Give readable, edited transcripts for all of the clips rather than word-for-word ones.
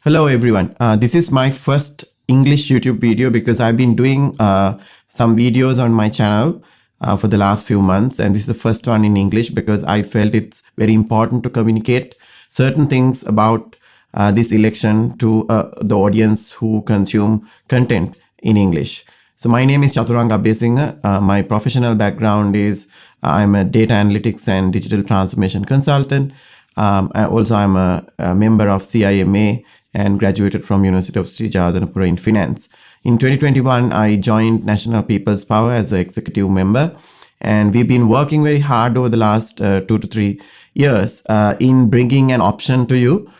Hello everyone. This is my first English YouTube video because I've been doing some videos on my channel for the last few months, and this is the first one in English because I felt it's very important to communicate certain things about this election to the audience who consume content in English. So my name is Chaturanga Abesinghe. My professional background is I'm a data analytics and digital transformation consultant. I'm a member of CIMA and graduated from University of Sri Jagadhanapura in finance. In 2021, I joined National People's Power as an executive member, and we've been working very hard over the last 2 to 3 years in bringing an option to you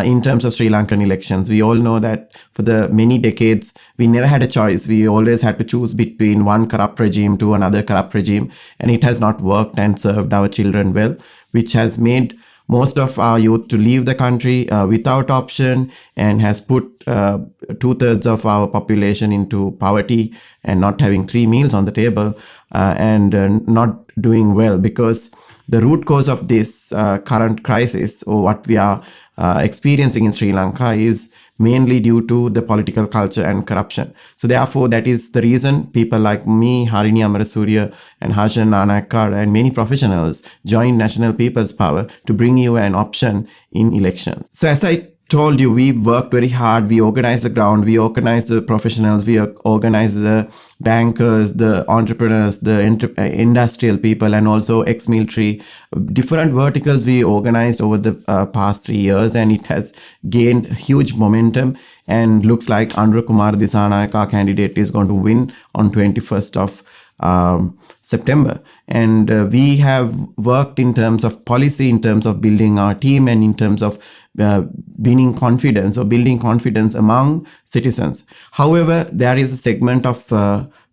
in terms of Sri Lankan elections. We all know that for the many decades, we never had a choice. We always had to choose between one corrupt regime to another corrupt regime, and it has not worked and served our children well, which has made most of our youth to leave the country without option, and has put 2/3 of our population into poverty and not having 3 meals on the table and not doing well, because the root cause of this current crisis, or what we are experiencing in Sri Lanka, is mainly due to the political culture and corruption. So therefore, that is the reason people like me, Harini Amarasuriya and Harshan Nanakar and many professionals joined National People's Power to bring you an option in elections. So as I told you, we worked very hard. We organized the ground, we organized the professionals, we organized the bankers, the entrepreneurs, the industrial people, and also ex-military. Different verticals we organized over the past 3 years, and it has gained huge momentum, and looks like Anura Kumar Disanayake, our candidate, is going to win on 21st of September. And we have worked in terms of policy, in terms of building our team, and in terms of building confidence among citizens. However, there is a segment of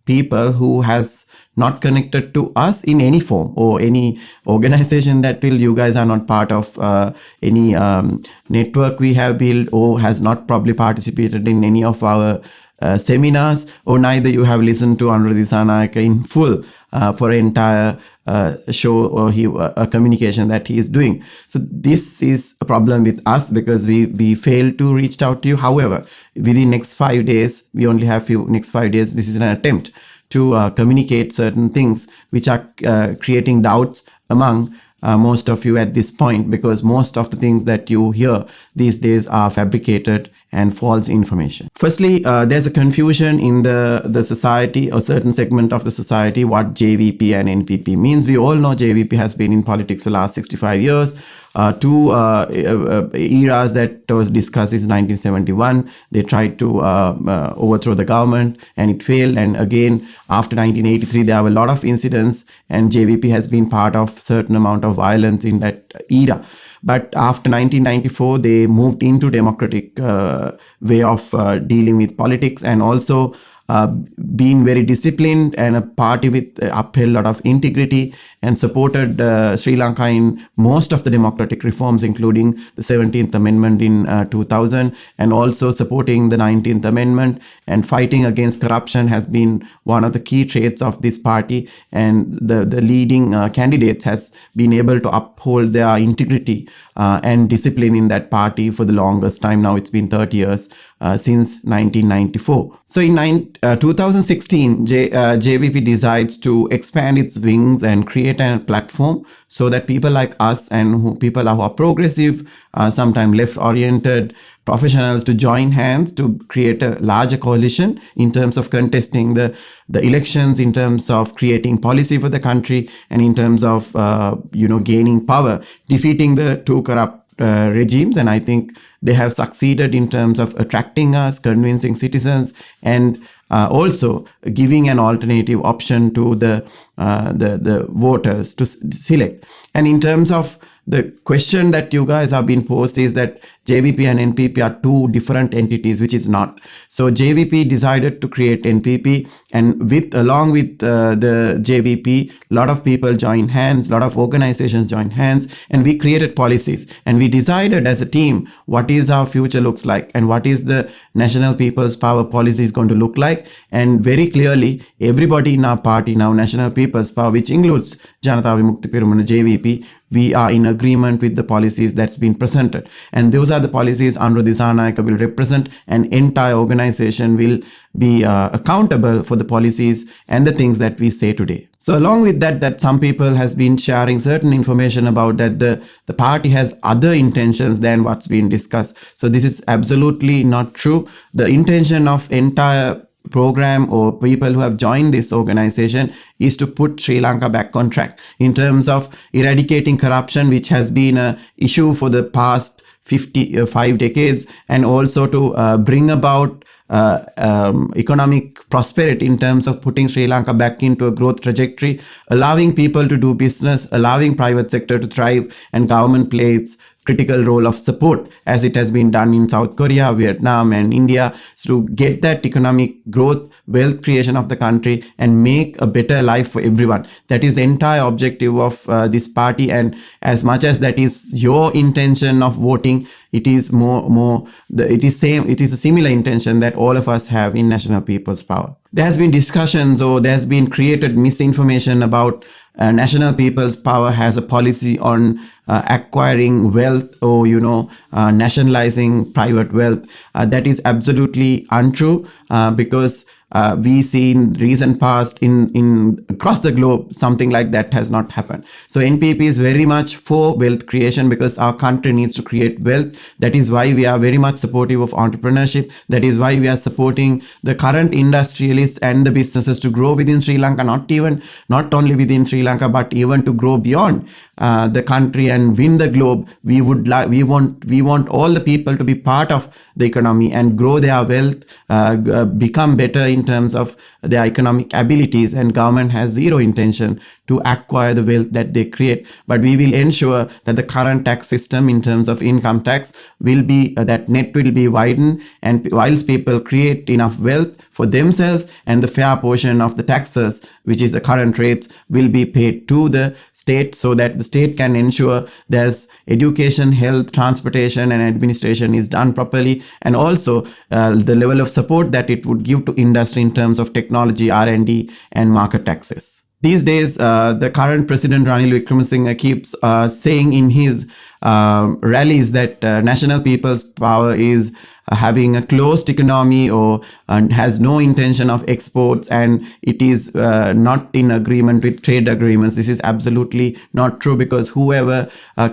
people who has not connected to us in any form, or any organization that you guys are not part of, any network we have built, or has not probably participated in any of our seminars, or neither you have listened to Anura Disanayake in full for an entire show or a communication that he is doing. So this is a problem with us, because we failed to reach out to you. However, within next 5 days, we only have next 5 days. This is an attempt to communicate certain things which are creating doubts among most of you at this point, because most of the things that you hear these days are fabricated and false information. Firstly, there's a confusion in the society, or certain segment of the society, what JVP and NPP means. We all know JVP has been in politics for the last 65 years. Two eras that was discussed is 1971. They tried to overthrow the government, and it failed. And again, after 1983, there were a lot of incidents, and JVP has been part of certain amount of violence in that era. But after 1994, they moved into democratic way of dealing with politics, and also being very disciplined, and a party with upheld a lot of integrity, and supported Sri Lanka in most of the democratic reforms, including the 17th Amendment in 2000, and also supporting the 19th Amendment, and fighting against corruption has been one of the key traits of this party. And the leading candidates has been able to uphold their integrity and discipline in that party for the longest time. Now it's been 30 years since 1994. So in 2016, JVP decides to expand its wings and create a platform so that people like us, and people who are progressive, sometimes left-oriented professionals, to join hands to create a larger coalition in terms of contesting the elections, in terms of creating policy for the country, and in terms of gaining power, defeating the two corrupt regimes. And I think they have succeeded in terms of attracting us, convincing citizens, and also giving an alternative option to the voters to select. And in terms of the question that you guys have been posed, is that JVP and NPP are two different entities, which is not. So JVP decided to create NPP, and along with the JVP, a lot of people joined hands, a lot of organizations joined hands, and we created policies, and we decided as a team what is our future looks like, and what is the National People's Power policy is going to look like. And very clearly, everybody in our party now, National People's Power, which includes Janata Vimukti Peramuna JVP, we are in agreement with the policies that's been presented. And those are the policies under the Zanayaka will represent an entire organization, will be accountable for the policies and the things that we say today. So along with that some people has been sharing certain information about that the party has other intentions than what's been discussed. So this is absolutely not true. The intention of entire program or people who have joined this organization is to put Sri Lanka back on track in terms of eradicating corruption, which has been an issue for the past 55 decades, and also to bring about economic prosperity in terms of putting Sri Lanka back into a growth trajectory, allowing people to do business, allowing private sector to thrive, and government plays critical role of support as it has been done in South Korea, Vietnam and India, to get that economic growth, wealth creation of the country and make a better life for everyone. That is the entire objective of this party, and as much as that is your intention of voting, it is it is a similar intention that all of us have in National People's Power. There has been discussions or there has been created misinformation about National People's Power has a policy on acquiring wealth or nationalizing private wealth. That is absolutely untrue, because we see in recent past in across the globe something like that has not happened. So NPP is very much for wealth creation because our country needs to create wealth. That is why we are very much supportive of entrepreneurship. That is why we are supporting the current industrialists and the businesses to grow within Sri Lanka, not only within Sri Lanka but even to grow beyond the country and win the globe. We want all the people to be part of the economy and grow their wealth, become better in terms of their economic abilities, and government has zero intention to acquire the wealth that they create. But we will ensure that the current tax system in terms of income tax will be that net will be widened, and whilst people create enough wealth for themselves, and the fair portion of the taxes, which is the current rates, will be paid to the state, so that the state can ensure there's education, health, transportation and administration is done properly, and also the level of support that it would give to industry in terms of technology, R&D and market access. These days, the current president Ranil Wickremesinghe keeps saying in his rallies that National People's Power is having a closed economy or has no intention of exports, and it is not in agreement with trade agreements. This is absolutely not true, because whoever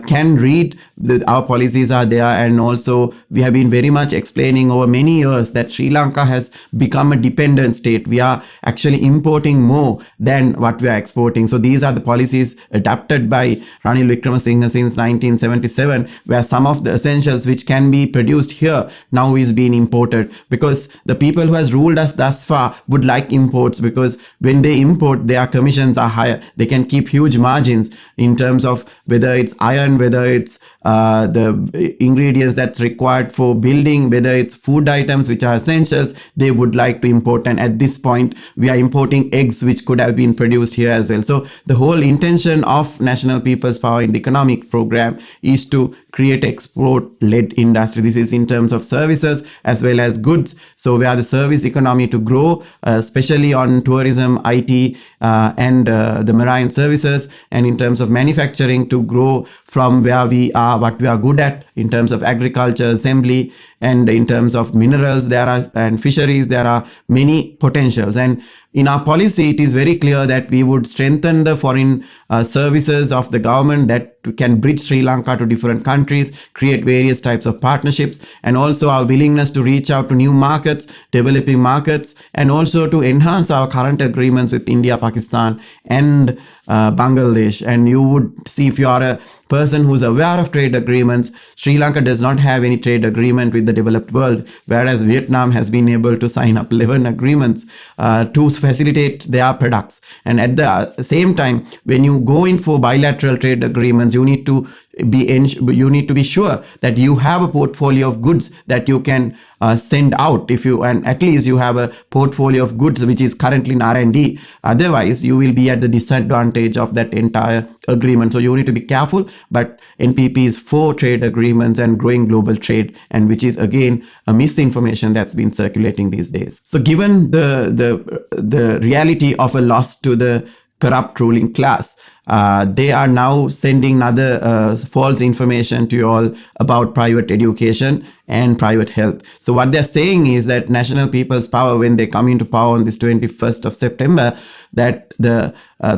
can read our policies are there, and also we have been very much explaining over many years that Sri Lanka has become a dependent state. We are actually importing more than what we are exporting. So these are the policies adapted by Ranil Wickremesinghe since 1977, where some of the essentials which can be produced here now is being imported, because the people who has ruled us thus far would like imports, because when they import, their commissions are higher. They can keep huge margins in terms of whether it's iron, whether it's the ingredients that's required for building, whether it's food items which are essentials, they would like to import. And at this point, we are importing eggs which could have been produced here as well. So the whole intention of National People's Power in the economic program is to create export-led industry. This is in terms of services as well as goods. So we are the service economy to grow, especially on tourism, IT, and the marine services, and in terms of manufacturing to grow from where we are, what we are good at in terms of agriculture, assembly, and in terms of minerals and fisheries, there are many potentials. And in our policy, it is very clear that we would strengthen the foreign services of the government that can bridge Sri Lanka to different countries, create various types of partnerships, and also our willingness to reach out to new markets, developing markets, and also to enhance our current agreements with India, Pakistan, and Bangladesh. And you would see, if you are a person who's aware of trade agreements, Sri Lanka does not have any trade agreement with the developed world, whereas Vietnam has been able to sign up 11 agreements to facilitate their products. And at the same time, when you go in for bilateral trade agreements, you need to be sure that you have a portfolio of goods that you can send out, and at least you have a portfolio of goods which is currently in R&D. Otherwise, you will be at the disadvantage of that entire agreement. So you need to be careful. But NPP is for trade agreements and growing global trade, and which is again a misinformation that's been circulating these days. So given the reality of a loss to the corrupt ruling class. They are now sending other false information to you all about private education and private health. So what they're saying is that National People's Power, when they come into power on this 21st of September, that the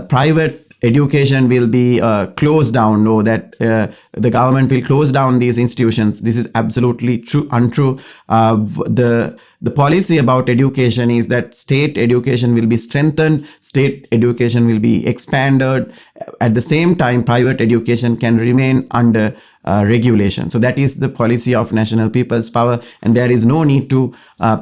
private education will be closed down, or that the government will close down these institutions. This is absolutely untrue. The policy about education is that state education will be strengthened, state education will be expanded. At the same time, private education can remain under regulation. So that is the policy of National People's Power, and there is no need to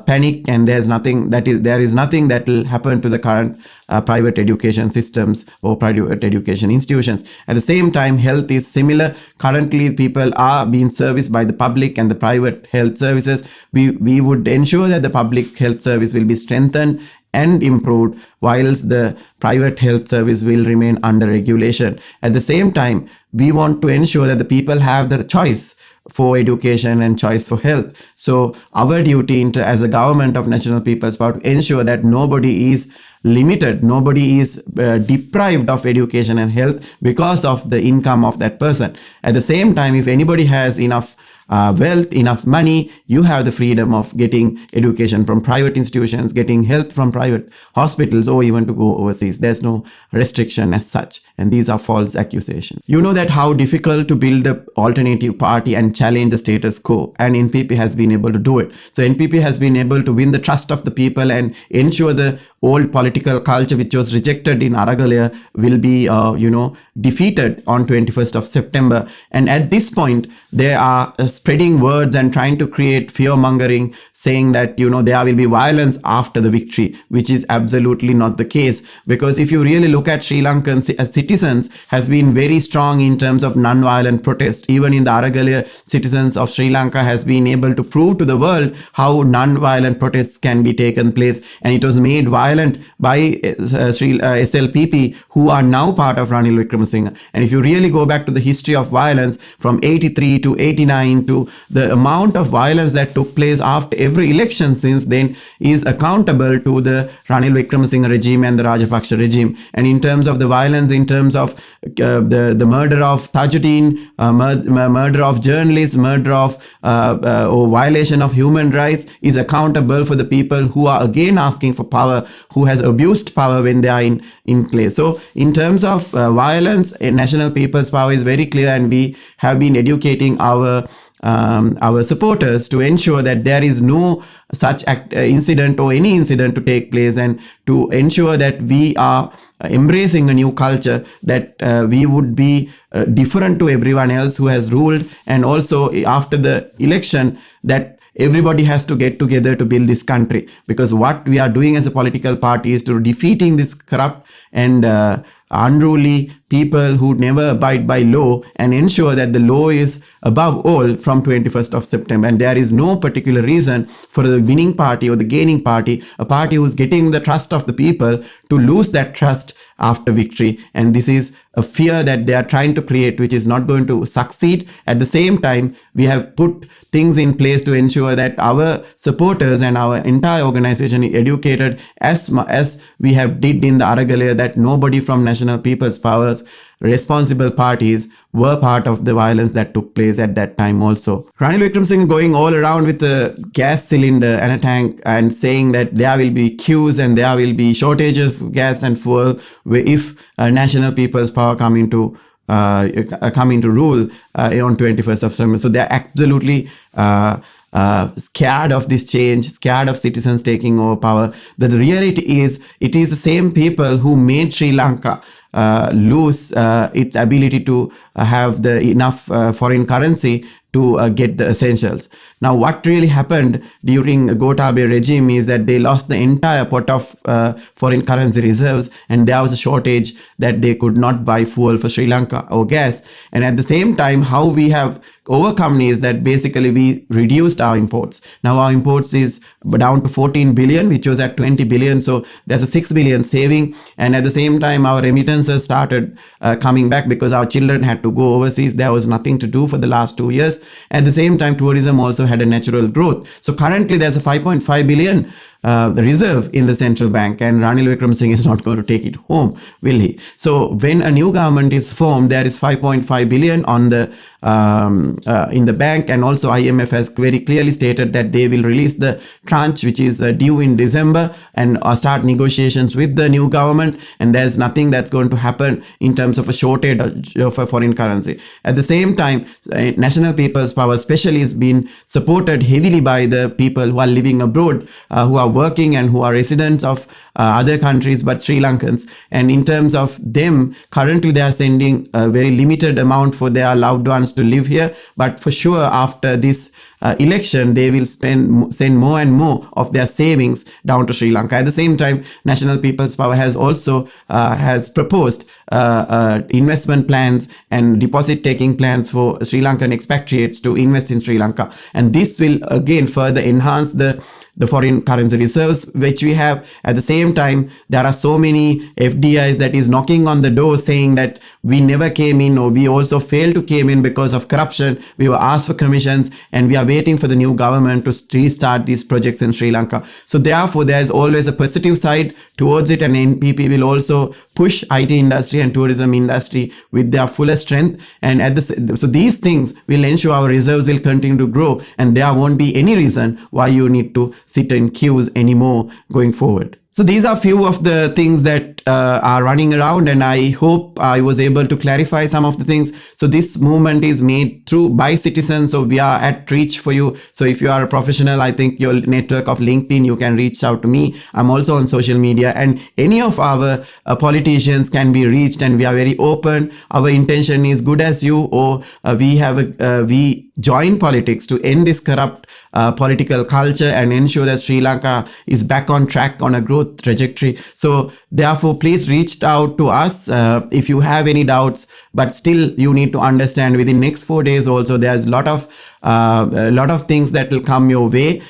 panic. And there is nothing that will happen to the current private education systems or private education institutions. At the same time, health is similar. Currently, people are being serviced by the public and the private health services. We would ensure that the public health service will be strengthened and improved, whilst the private health service will remain under regulation. At the same time, we want to ensure that the people have the choice for education and choice for health. So our duty as a government of National People's Power to ensure that nobody is limited, nobody is deprived of education and health because of the income of that person. At the same time, if anybody has enough wealth, enough money, you have the freedom of getting education from private institutions, getting health from private hospitals, or even to go overseas. There's no restriction as such, and these are false accusations. You know that how difficult to build an alternative party and challenge the status quo, and NPP has been able to do it. So NPP has been able to win the trust of the people and ensure the old political culture which was rejected in Aragalaya will be defeated on 21st of September. And at this point, they are spreading words and trying to create fear-mongering, saying that there will be violence after the victory, which is absolutely not the case. Because if you really look at Sri Lankan citizens has been very strong in terms of non-violent protest. Even in the Aragalaya, citizens of Sri Lanka has been able to prove to the world how non-violent protests can be taken place, and it was made violent by SLPP, who are now part of Ranil Wickremesinghe. And if you really go back to the history of violence from 83 to 89 to the amount of violence that took place after every election since then is accountable to the Ranil Wickremesinghe regime and the Rajapaksa regime. And in terms of the violence, in terms of the murder of Tajuddin, murder of journalists, murder of or violation of human rights is accountable for the people who are again asking for power, who has abused power when they are in place. So in terms of violence, National People's Power is very clear, and we have been educating our supporters to ensure that there is no such incident or any incident to take place, and to ensure that we are embracing a new culture, that we would be different to everyone else who has ruled, and also after the election that everybody has to get together to build this country. Because what we are doing as a political party is to defeating this corrupt and unruly people who never abide by law, and ensure that the law is above all from 21st of September. And there is no particular reason for the winning party or the gaining party, a party who's getting the trust of the people, to lose that trust after victory. And this is a fear that they are trying to create, which is not going to succeed. At the same time, we have put things in place to ensure that our supporters and our entire organization is educated as we have did in the Aragalaya, that nobody from National People's Power responsible parties were part of the violence that took place at that time also. Ranil Wickremesinghe going all around with a gas cylinder and a tank and saying that there will be queues and there will be shortage of gas and fuel if National People's Power come into rule on 21st of September. So they're absolutely scared of this change, scared of citizens taking over power. The reality is, it is the same people who made Sri Lanka lose its ability to have the enough foreign currency to get the essentials. Now, what really happened during Gotabaya regime is that they lost the entire pot of foreign currency reserves, and there was a shortage that they could not buy fuel for Sri Lanka or gas. And at the same time, how we have overcome is that basically we reduced our imports. Now our imports is down to 14 billion, which was at 20 billion. So there's a 6 billion saving. And at the same time, our remittances started coming back because our children had to go overseas. There was nothing to do for the last 2 years. At the same time, tourism also had a natural growth. So currently there's a 5.5 billion reserve in the central bank, and Ranil Wickremesinghe is not going to take it home, will he? So when a new government is formed, there is 5.5 billion on the in the bank, and also IMF has very clearly stated that they will release the tranche which is due in December and start negotiations with the new government, and there's nothing that's going to happen in terms of a shortage of a foreign currency. At the same time, National People's Power especially is being supported heavily by the people who are living abroad, who are working and who are residents of other countries but Sri Lankans. And in terms of them, currently they are sending a very limited amount for their loved ones to live here, but for sure after this election they will send more and more of their savings down to Sri Lanka. At the same time, National People's Power has also has proposed investment plans and deposit taking plans for Sri Lankan expatriates to invest in Sri Lanka, and this will again further enhance the foreign currency reserves which we have. At the same time, there are so many FDIs that is knocking on the door saying that we never came in, or we also failed to came in because of corruption. We were asked for commissions, and we are waiting for the new government to restart these projects in Sri Lanka. So therefore, there is always a positive side towards it, and NPP will also push IT industry and tourism industry with their fullest strength. And so these things will ensure our reserves will continue to grow, and there won't be any reason why you need to sit in queues anymore going forward. So these are few of the things that are running around, and I hope I was able to clarify some of the things. So this movement is made by citizens, so we are at reach for you. So if you are a professional, I think your network of LinkedIn, you can reach out to me. I'm also on social media, and any of our politicians can be reached, and we are very open. Our intention is good as you, or we join politics to end this corrupt political culture and ensure that Sri Lanka is back on track on a growth trajectory. So therefore, please reach out to us if you have any doubts, but still you need to understand within next 4 days also there's a lot of things that will come your way,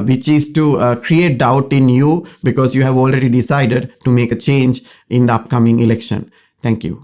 which is to create doubt in you because you have already decided to make a change in the upcoming election. Thank you.